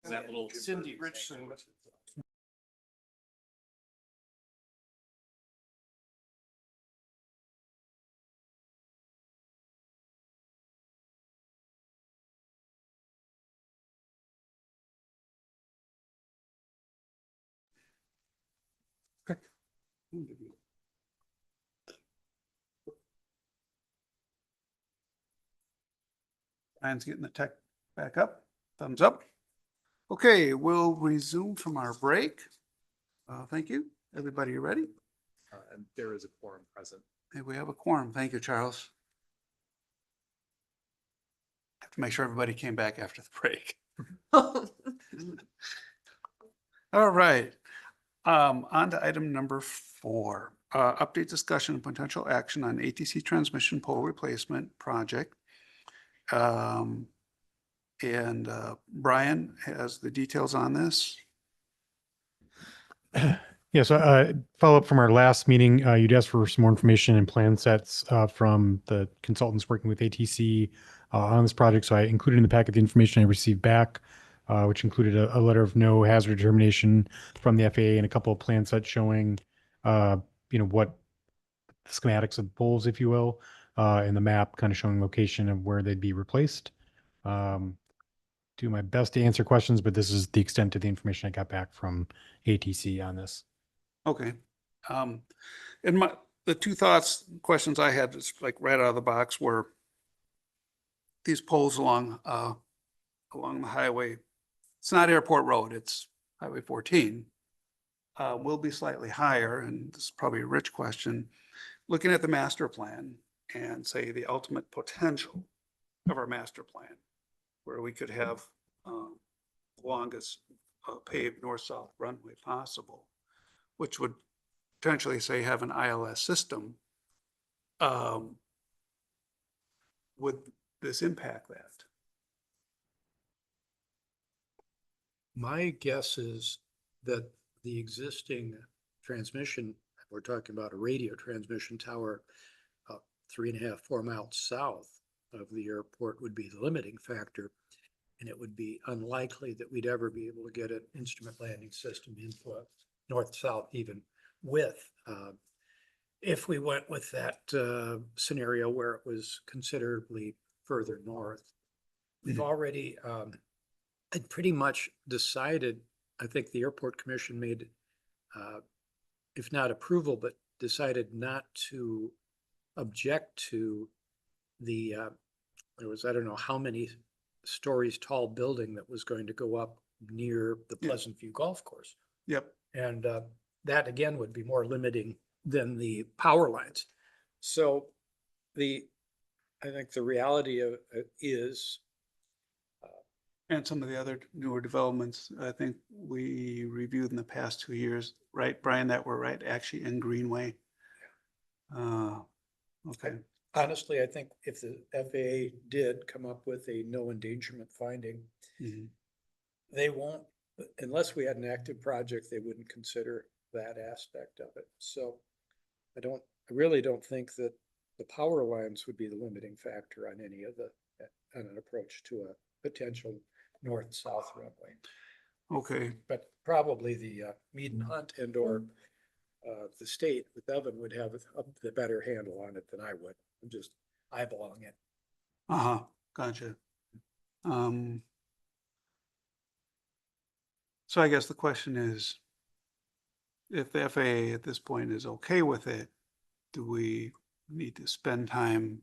That little Cindy Richardson. Ryan's getting the tech back up. Thumbs up. Okay, we'll resume from our break. Thank you. Everybody ready? And there is a quorum present. Hey, we have a quorum. Thank you, Charles. Have to make sure everybody came back after the break. All right. On to item number 4, update discussion and potential action on ATC transmission pole replacement project. Brian has the details on this. Yeah, so follow up from our last meeting, you'd asked for some more information and plan sets from the consultants working with ATC on this project. So I included in the packet the information I received back, which included a letter of no hazard determination from the FAA and a couple of plan sets showing, what the schematics of poles, if you will, and the map kind of showing location of where they'd be replaced. Do my best to answer questions, but this is the extent of the information I got back from ATC on this. Okay. And the two questions I had just like right out of the box were these poles along the highway. It's not Airport Road, it's Highway 14. Will be slightly higher, and this is probably a Rich question. Looking at the master plan and say the ultimate potential of our master plan, where we could have the longest paved north-south runway possible, which would potentially say have an ILS system. Would this impact that? My guess is that the existing transmission, we're talking about a radio transmission tower, 3.5, 4 miles south of the airport would be the limiting factor. And it would be unlikely that we'd ever be able to get an instrument landing system into a north-south even width. If we went with that scenario where it was considerably further north. We've already had pretty much decided, I think the airport commission made, if not approval, but decided not to object to the, there was, I don't know how many stories tall building that was going to go up near the Pleasant View Golf Course. Yep. And that again would be more limiting than the power lines. So I think the reality of it is. And some of the other newer developments, I think we reviewed in the past 2 years, right, Brian, that were right actually in Greenway. Okay. Honestly, I think if the FAA did come up with a no endangerment finding, they won't, unless we had an active project, they wouldn't consider that aspect of it. So I really don't think that the power lines would be the limiting factor on any of on an approach to a potential north-south runway. Okay. But probably the Mead and Hunt and or the state with Evan would have the better handle on it than I would. I'm just eyeballing it. Gotcha. So I guess the question is, if the FAA at this point is okay with it, do we need to spend time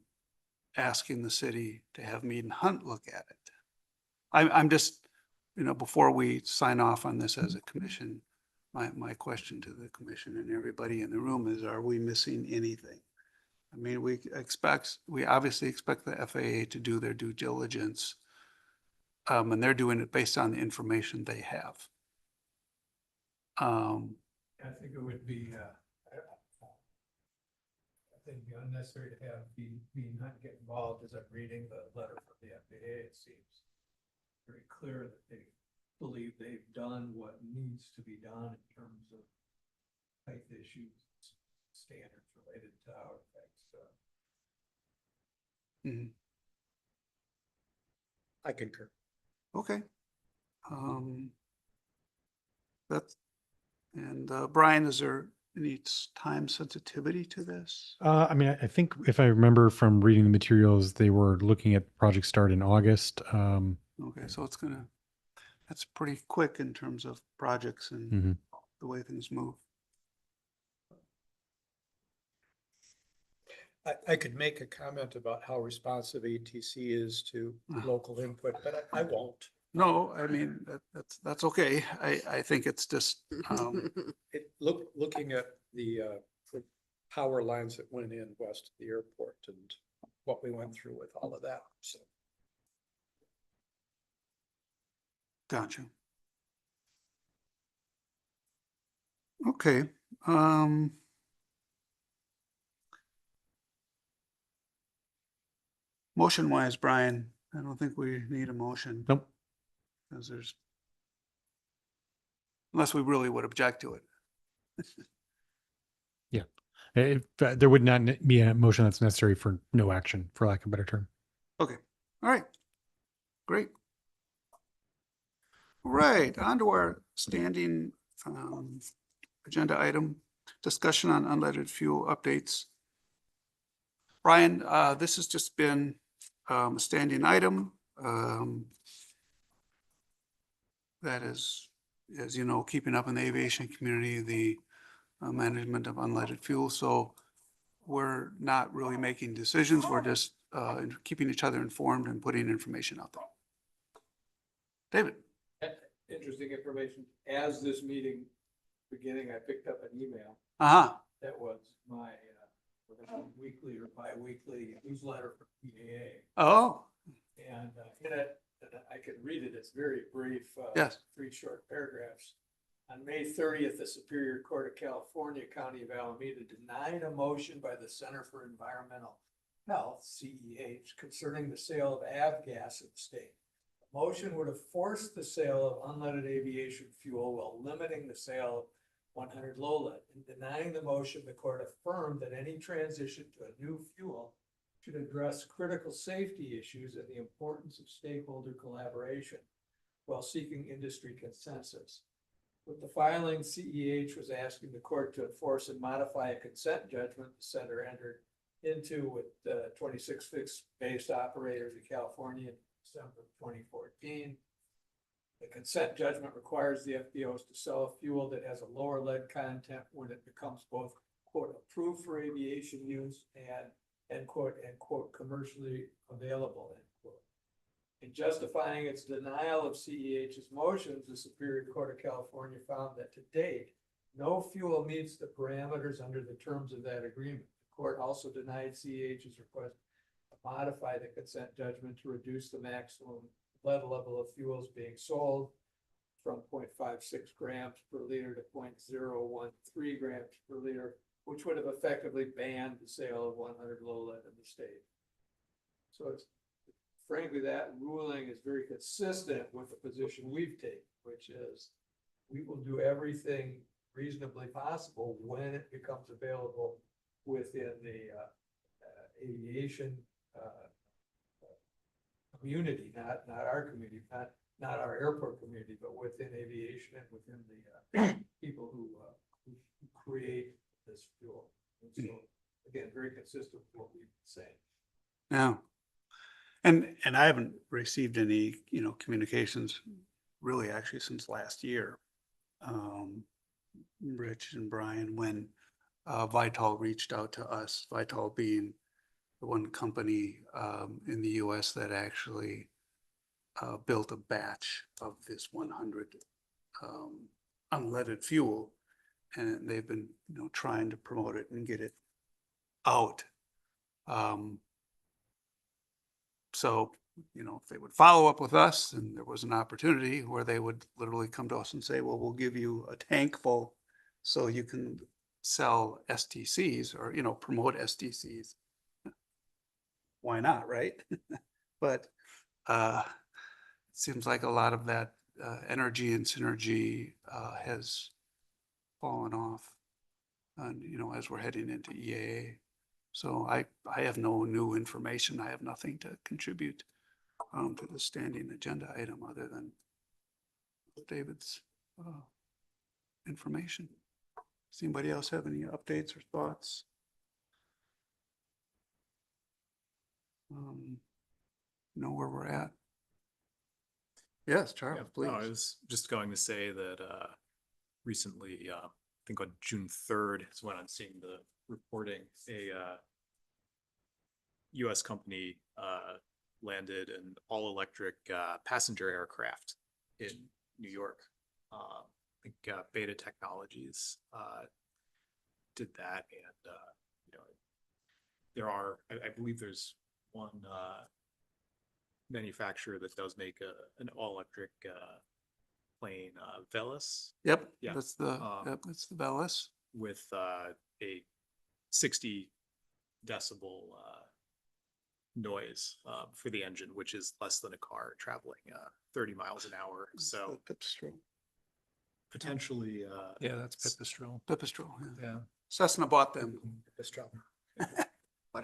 asking the city to have Mead and Hunt look at it? I'm just, before we sign off on this as a commission, my question to the commission and everybody in the room is, are we missing anything? I mean, we obviously expect the FAA to do their due diligence, and they're doing it based on the information they have. I think it would be, I think it'd be unnecessary to have Mead Hunt get involved. As I'm reading the letter from the FAA, it seems very clear that they believe they've done what needs to be done in terms of height issues, standards related to our effects. I concur. Okay. That's, and Brian, is there any time sensitivity to this? I mean, I think if I remember from reading the materials, they were looking at project start in August. Okay, so it's gonna, that's pretty quick in terms of projects and Mhm. the way things move. I could make a comment about how responsive ATC is to local input, but I won't. No, I mean, that's okay. I think it's just, Looking at the power lines that went in west of the airport and what we went through with all of that, so. gotcha. Okay, motion wise, Brian, I don't think we need a motion. Nope. Because there's, unless we really would object to it. If, there would not be a motion that's necessary for no action, for lack of a better term. Okay, all right, great. All right, on to our standing agenda item, discussion on unleaded fuel updates. Brian, this has just been a standing item. That is, as you know, keeping up in the aviation community, the management of unleaded fuel. So we're not really making decisions. We're just keeping each other informed and putting information out there. David? Interesting information. As this meeting beginning, I picked up an email Uh-huh. that was my weekly or bi-weekly newsletter from PAA. Oh, And in it, and I can read it, it's very brief. Yes. 3 short paragraphs. On May 30th, the Superior Court of California, County of Alameda, denied a motion by the Center for Environmental Health, CEH, concerning the sale of avgas in the state. The motion would have forced the sale of unleaded aviation fuel while limiting the sale of 100 low lead. In denying the motion, the court affirmed that any transition to a new fuel should address critical safety issues and the importance of stakeholder collaboration while seeking industry consensus. With the filing, CEH was asking the court to enforce and modify a consent judgment the center entered into with 26 fixed-based operators in California in December of 2014. The consent judgment requires the FBOs to sell a fuel that has a lower lead content when it becomes both, quote, approved for aviation use and, end quote, commercially available, end quote. In justifying its denial of CEH's motions, the Superior Court of California found that to date, no fuel meets the parameters under the terms of that agreement. The court also denied CEH's request to modify the consent judgment to reduce the maximum lead level of fuels being sold from 0.56 grams per liter to 0.013 grams per liter, which would have effectively banned the sale of 100 low lead in the state. So it's, frankly, that ruling is very consistent with the position we've taken, which is we will do everything reasonably possible when it becomes available within the aviation community, not our community, not our airport community, but within aviation and within the people who create this fuel. And so, again, very consistent with what we've been saying. yeah. And I haven't received any, communications really actually since last year. Rich and Brian, when Vital reached out to us, Vital being the one company in the US that actually built a batch of this 100 unleaded fuel. And they've been, trying to promote it and get it out. So, if they would follow up with us and there was an opportunity where they would literally come to us and say, well, we'll give you a tank full so you can sell STCs or, promote STCs. Why not, right? But it seems like a lot of that energy and synergy has fallen off. And, as we're heading into EAA. So I have no new information. I have nothing to contribute to the standing agenda item other than David's information. Does anybody else have any updates or thoughts? Know where we're at? Yes, Charles, Yeah, no, I please. was just going to say that recently, I think on June 3rd is when I'm seeing the reporting, a US company landed an all-electric passenger aircraft in New York. I think Beta Technologies did that, and you know, there are, I believe there's one manufacturer that does make an all-electric plane, Velis, Yep, Yeah, that's the Bellis. with a 60 decibel noise for the engine, which is less than a car traveling 30 miles an hour. So Pipistrel. potentially, Yeah, that's Pipistrel. Pipistrel, yeah. Yeah. Cessna bought them.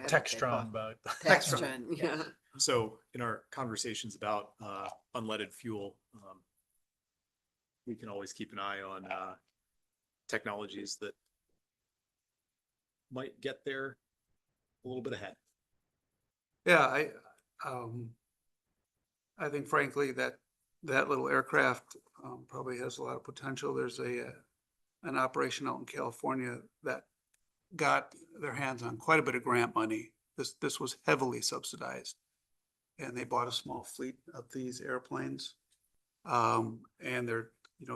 Textron, but. Textron, yeah. so in our conversations about unleaded fuel, we can always keep an eye on technologies that might get there a little bit ahead. Yeah, I think frankly that little aircraft probably has a lot of potential. There's an operation out in California that got their hands on quite a bit of grant money. This was heavily subsidized. And they bought a small fleet of these airplanes. And they're,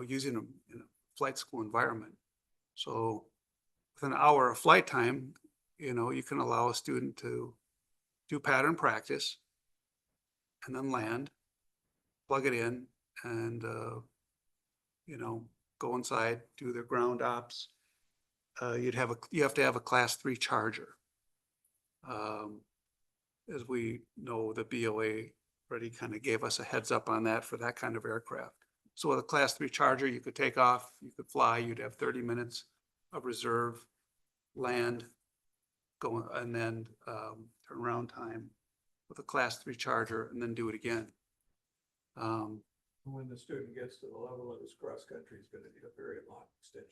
using them in a flight school environment. So with an hour of flight time, you can allow a student to do pattern practice and then land, plug it in, and go inside, do their ground ops. You have to have a class 3 charger. As we know, the BOA already kind of gave us a heads up on that for that kind of aircraft. So with a class 3 charger, you could take off, you could fly, you'd have 30 minutes of reserve, land, go, and then turnaround time with a class 3 charger, and then do it again. When the student gets to the level of his cross-country, he's gonna need a very long extension.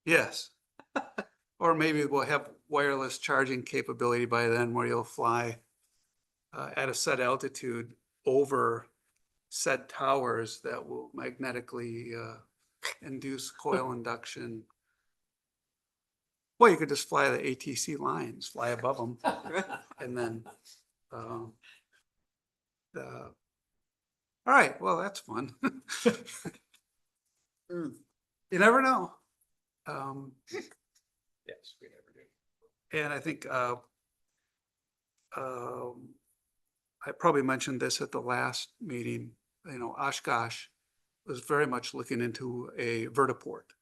Yes. Or maybe we'll have wireless charging capability by then where you'll fly at a set altitude over set towers that will magnetically induce coil induction. Well, you could just fly the ATC lines, fly above them, and then all right, well, that's fun. You never know. Yes, we never do. And I think I probably mentioned this at the last meeting, Oshkosh was very much looking into a vertiport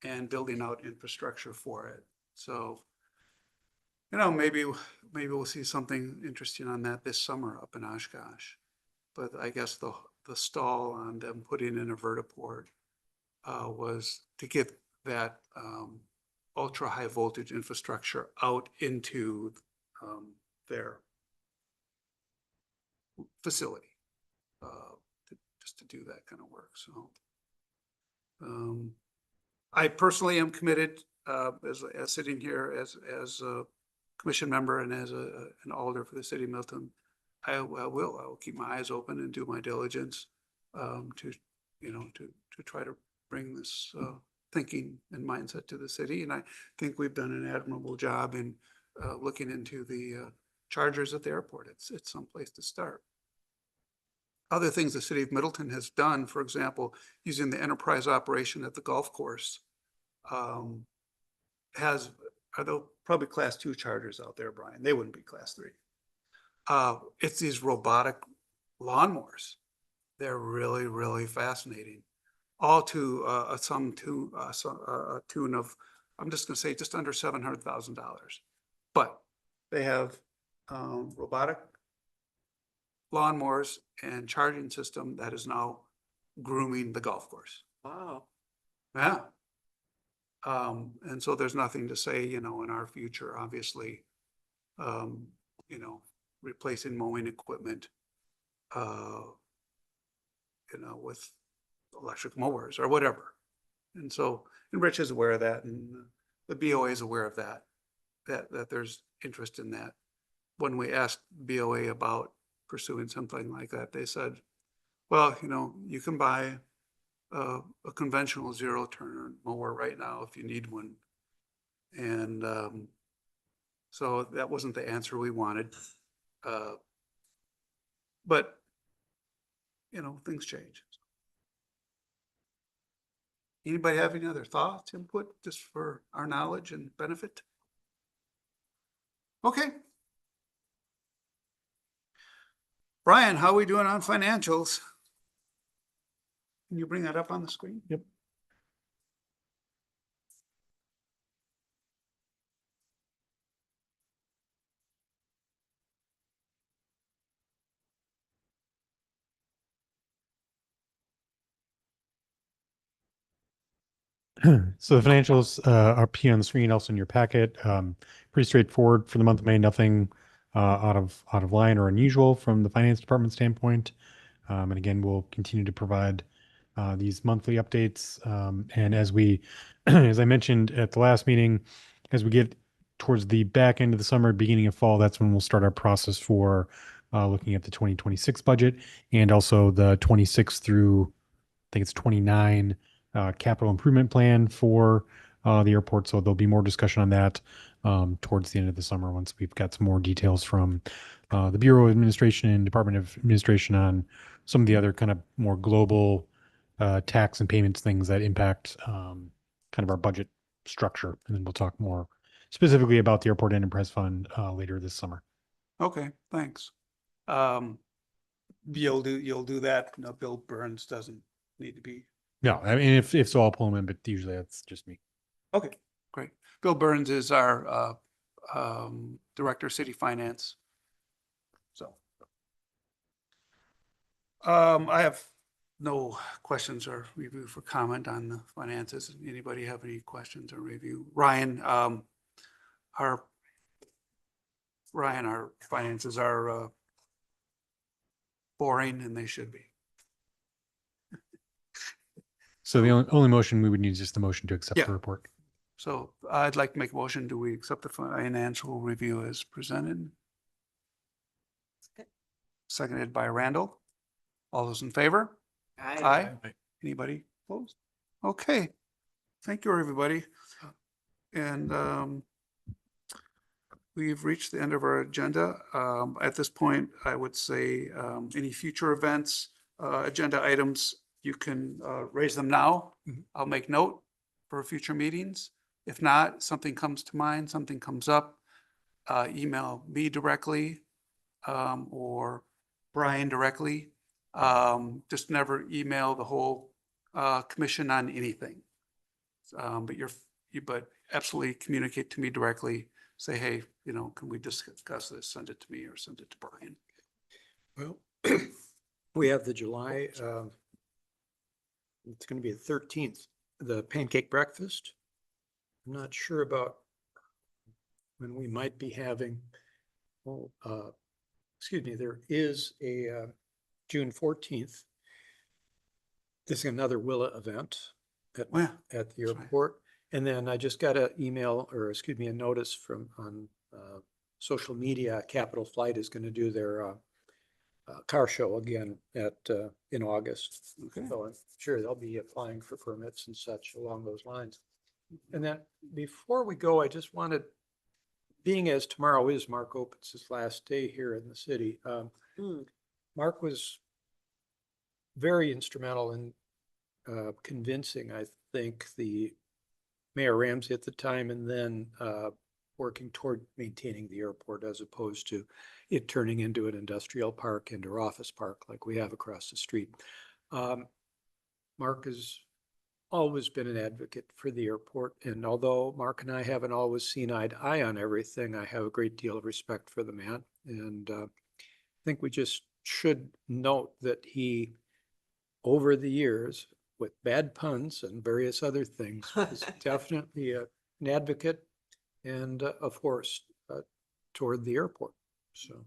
and building out infrastructure for it. So, maybe we'll see something interesting on that this summer up in Oshkosh. But I guess the stall on them putting in a vertiport was to get that ultra high voltage infrastructure out into their facility, just to do that kind of work. So I personally am committed as sitting here as a commission member and as an alder for the city of Middleton. I will keep my eyes open and do my diligence to try to bring this thinking and mindset to the city. And I think we've done an admirable job in looking into the chargers at the airport. It's someplace to start. Other things the city of Middleton has done, for example, using the enterprise operation at the golf course, are there probably class 2 chargers out there, Brian? They wouldn't be class 3. It's these robotic lawnmowers. They're really, really fascinating. All to a tune of, I'm just going to say just under $700,000. But they have robotic lawnmowers and charging system that is now grooming the golf course. Wow. Yeah. And so there's nothing to say, in our future, obviously, replacing mowing equipment, with electric mowers or whatever. And so, and Rich is aware of that, and the BOA is aware of that, that there's interest in that. When we asked BOA about pursuing something like that, they said, well, you know, you can buy a conventional zero turn mower right now if you need one. And so that wasn't the answer we wanted. But, you know, things change. Anybody have any other thoughts, input, just for our knowledge and benefit? Okay. Brian, how are we doing on financials? Can you bring that up on the screen? Yep. So the financials are up here on the screen, also in your packet. Pretty straightforward for the month of May. Nothing out of line or unusual from the finance department standpoint. And again, we'll continue to provide these monthly updates. And as we, as I mentioned at the last meeting, as we get towards the back end of the summer, beginning of fall, that's when we'll start our process for looking at the 2026 budget and also the 26 through, I think it's 29 capital improvement plan for the airport. So there'll be more discussion on that towards the end of the summer once we've got some more details from the Bureau of Administration and Department of Administration on some of the other kind of more global tax and payments things that impact kind of our budget structure. And then we'll talk more specifically about the Airport Enterprise Fund later this summer. Okay, thanks. You'll do that. No, Bill Burns doesn't need to be. No, I mean, if so, I'll pull him in, but usually that's just me. Okay, great. Bill Burns is our Director of City Finance. So. I have no questions or review for comment on the finances. Anybody have any questions or review? Ryan, our finances are boring, and they should be. So the only motion we would need is just a motion to accept Yeah. the report. So I'd like to make a motion. Do we accept the financial review as presented? Seconded by Randall. All those in favor? Aye. Anybody opposed? Okay. Thank you, everybody. And we've reached the end of our agenda. At this point, I would say any future events, agenda items, you can raise them now. I'll make note for future meetings. If not, something comes to mind, something comes up, email me directly or Brian directly. Just never email the whole commission on anything. But absolutely communicate to me directly. Say, hey, you know, can we discuss this? Send it to me or send it to Brian. Well, we have the July, it's going to be the 13th, the pancake breakfast. I'm not sure about when we might be having, excuse me, there is a June 14th. This is another Willa event at the That's right. airport. And then I just got an email, or excuse me, a notice from on social media. Capital Flight is going to do their car show again in August. Okay. So I'm sure they'll be applying for permits and such along those lines. And then before we go, I just wanted, being as tomorrow is Mark Opitz' last day here in the city, Mark was very instrumental in convincing, I think, the Mayor Ramsey at the time, and then working toward maintaining the airport as opposed to it turning into an industrial park and or office park like we have across the street. Mark has always been an advocate for the airport, and although Mark and I haven't always seen eye to eye on everything, I have a great deal of respect for the man, and I think we just should note that he, over the years, with bad puns and various other things, is definitely an advocate and a force toward the airport. So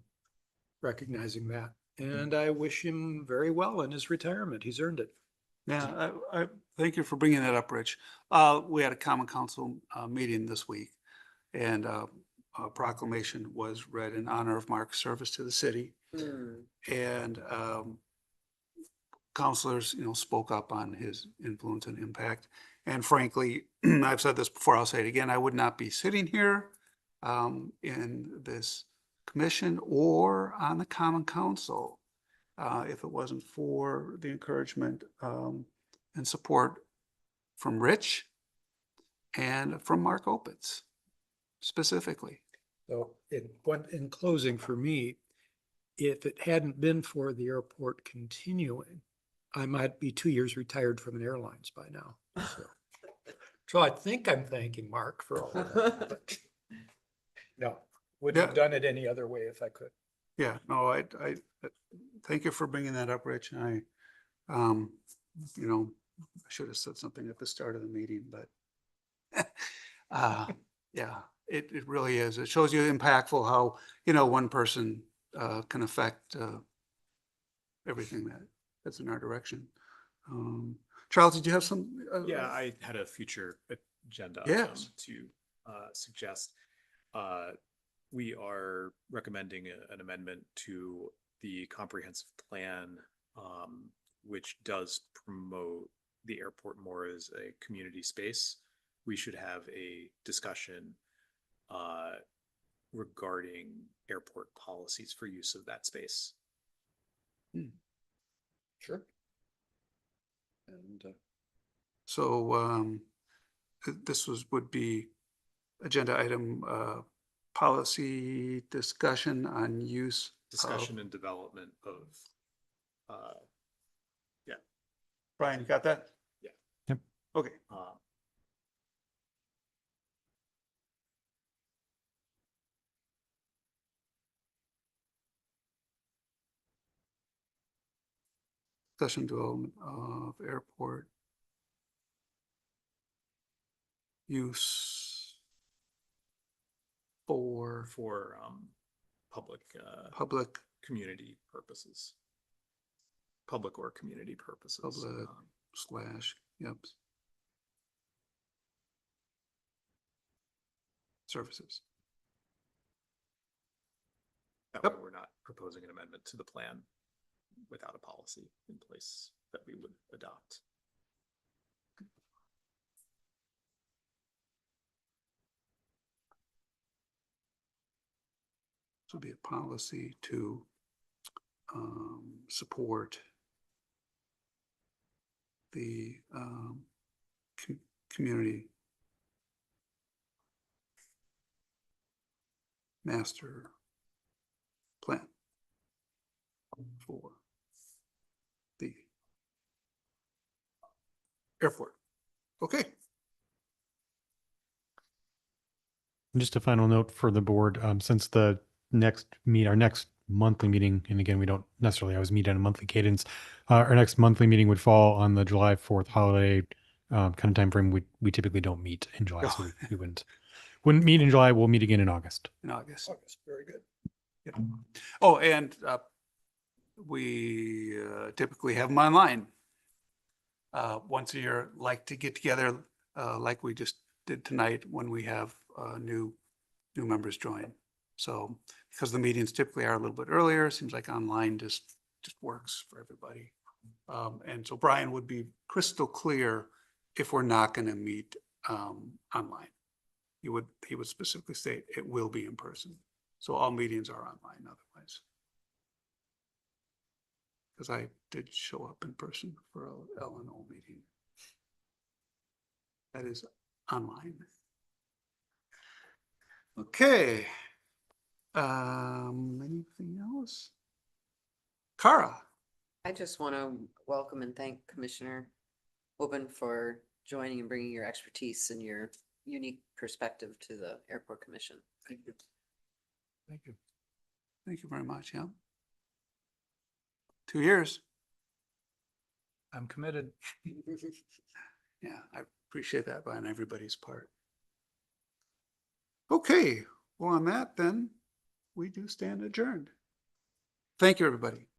recognizing that. And I wish him very well in his retirement. He's earned it. Yeah, I thank you for bringing that up, Rich. We had a common council meeting this week, and a proclamation was read in honor of Mark's service to the city. And counselors, spoke up on his influence and impact. And frankly, I've said this before, I'll say it again, I would not be sitting here in this commission or on the common council if it wasn't for the encouragement and support from Rich and from Mark Opitz specifically. So in closing for me, if it hadn't been for the airport continuing, I might be 2 years retired from an airlines by now. So I think I'm thanking Mark for all of that. But no, wouldn't have done it any other way if I could. Yeah, no, I thank you for bringing that up, Rich. I should have said something at the start of the meeting, but yeah, it really is. It shows you impactful how, one person can affect everything that's in our direction. Charles, did you have some? Yeah, I had a future agenda Yes. to suggest. We are recommending an amendment to the comprehensive plan, which does promote the airport more as a community space. We should have a discussion regarding airport policies for use of that space. Sure. And So this would be agenda item policy discussion on use. Discussion and development of, Brian, you got that? Yeah. Yep. Okay. Discussion development of airport use for public, public, community purposes. Public or community purposes. Public. Yep. Services. That way Yep. we're not proposing an amendment to the plan without a policy in place that we would adopt. This would be a policy to support the community master plan for the airport. Okay. And just a final note for the board, since our next monthly meeting, and again, we don't necessarily always meet on a monthly cadence. Our next monthly meeting would fall on the July 4th holiday kind of timeframe. We typically don't meet in July, so we wouldn't meet in July. We'll meet again in August. In August. very good. Yeah. Oh, and we typically have them online. Once a year, like to get together like we just did tonight when we have new members join. So because the meetings typically are a little bit earlier, it seems like online just works for everybody. And so Brian would be crystal clear if we're not going to meet online. He would specifically state it will be in person. So all meetings are online otherwise. Because I did show up in person for a L&O meeting. That is online. Okay. Anything else? Kara. I just want to welcome and thank Commissioner Oben for joining and bringing your expertise and your unique perspective to the Airport Commission. Thank you. Thank you. Thank you very much. Yeah. 2 years. I'm committed. Yeah, I appreciate that on everybody's part. Okay, well, on that then, we do stand adjourned. Thank you, everybody.